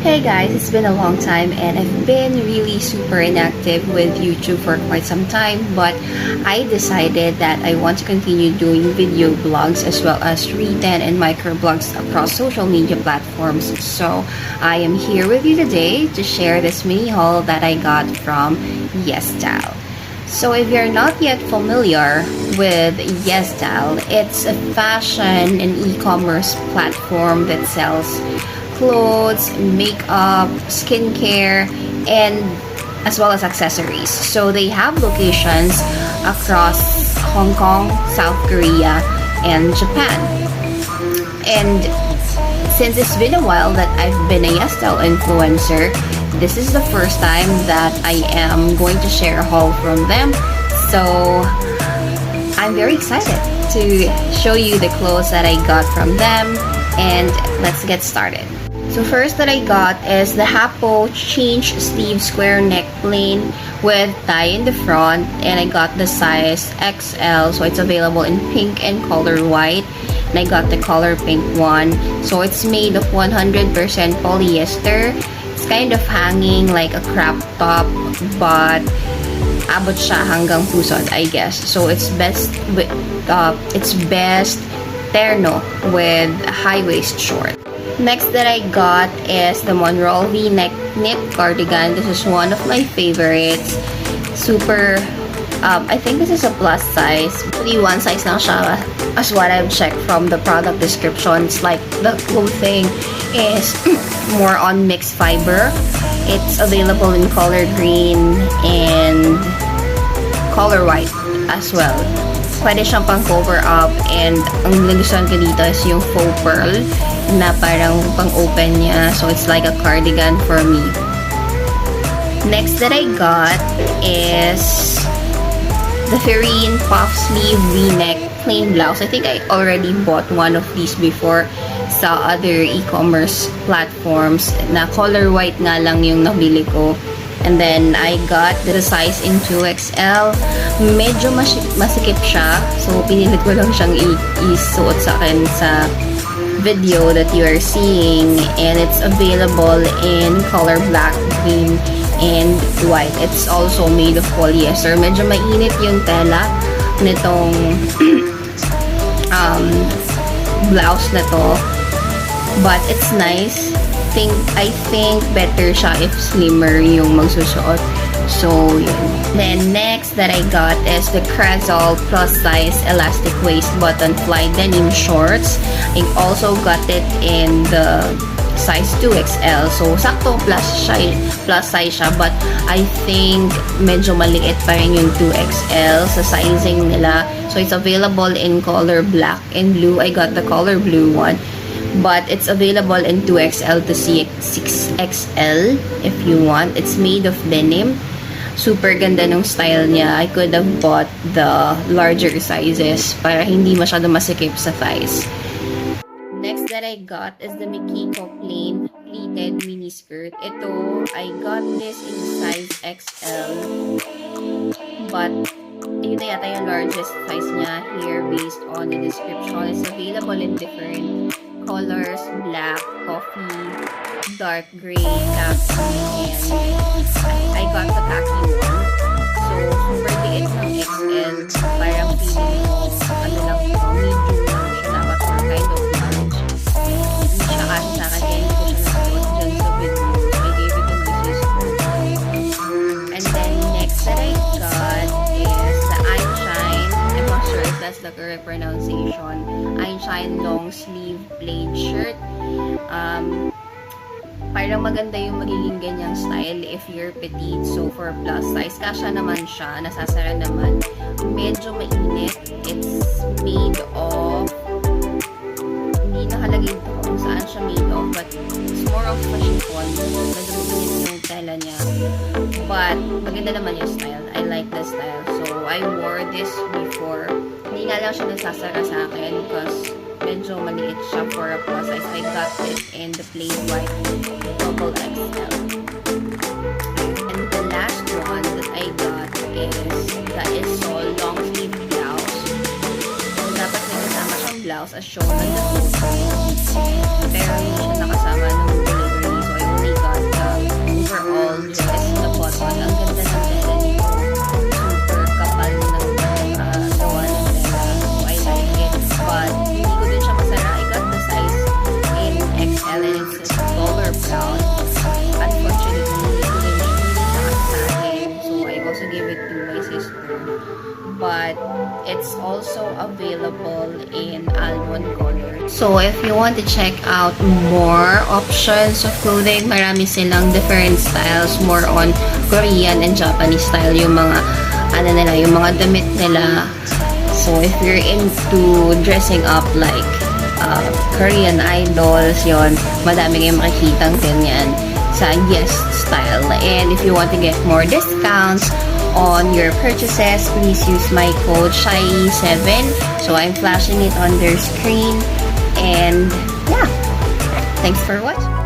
Hey guys, it's been a long time and I've been really super inactive with YouTube for quite some time, but I decided that I want to continue doing video blogs as well as written and microblogs across social media platforms. So I am here with you today to share this mini haul that I got from YesStyle. So if you're not yet familiar with YesStyle, it's a fashion and e-commerce platform that sells clothes, makeup, skincare, and as well as accessories. So they have locations across Hong Kong, South Korea, and Japan. And since it's been a while that I've been a YesStyle influencer, this is the first time that I am going to share a haul from them. So I'm very excited to show you the clothes that I got from them, and let's get started. So first that I got is the Hapo Change Sleeve Square Neck Plain with tie in the front, and I got the size XL, so it's available in pink and color white, and I got the color pink one. So it's made of 100% polyester. It's kind of hanging like a crop top, but abot siya hanggang pusod, I guess. So it's best terno with high waist short. Next that I got is the Monroe V-neck knit cardigan. This is one of my favorites. Super, I think this is a plus size. Actually, one size na siya as what I've checked from the product descriptions. Like, the clothing is more on mixed fiber. It's available in color green and color white as well. Pwede siyang pang cover up, and ang nagustuhan ko dito is yung faux pearl na parang pang open niya, so it's like a cardigan for me. Next that I got is the Ferrine puff sleeve v-neck plain blouse. I think I already bought one of these before sa other e-commerce platforms, na color white nga lang yung nabili ko. And then, I got the size in 2XL. Medyo masikip siya. So, pinilit ko lang siyang isuot sa akin sa video that you are seeing. And it's available in color black, green, and white. It's also made of polyester. Medyo mainit yung tela nitong blouse na to. But it's nice. I think better siya if slimmer yung magsusuot. So, yun. Then, next that I got is the Krasol plus size elastic waist button fly denim shorts. I also got it in the size 2XL. So, sakto plus size siya. But, I think medyo maliit pa rin yung 2XL sa sizing nila. So, it's available in color black and blue. I got the color blue one. But it's available in 2XL to 6XL if you want. It's made of denim. Super ganda ng style niya. I could have bought the larger sizes para hindi masyado masikip sa thighs. Next that I got is the Mikiko plain pleated mini skirt. Ito, I got this in size XL. But yun na yata yung largest size niya here based on the description. It's available in different colors, black, coffee, dark gray, khaki, and I got the khaki one. So, super liit ng XL. Parang feeling mo, ano lang ito, medium lang siya dapat, or kind of large. Hindi siya kasi sa akin, kaya hindi ko siya nasuot dyan sa video. So, I gave it to my sister. And then, next that I got is the Einshine. I'm not sure if that's the correct pronunciation. Einshine long sleeve plaid shirt. Parang maganda yung magiging ganyang style if you're petite. So, for plus size, kasya naman siya. Nasasara naman. Medyo mainit. It's made of, hindi nakalagay ito kung saan siya made of, but it's more of a chiffon. Medyo mainit yung tela niya. But, maganda naman yung style. I like the style. So, I wore this before. Hindi nga lang siya nasasara sa akin because medyo maliit siya for a plus size. I got it in the plain white double XL. And the last one that I got is the Isol long sleeve blouse. So, dapat may kasama siyang blouse as shown on the photo. Pero hindi siya nakasama nung delivery. So, I only got but it's also available in almond color. So if you want to check out more options of clothing, marami silang different styles, more on Korean and Japanese style yung mga yung mga damit nila. So if you're into dressing up like Korean idols, yon, madami kayong makikitang ganyan sa Yes style. And if you want to get more discounts on your purchases, please use my code SHY7. So I'm flashing it on their screen. And yeah, thanks for watching.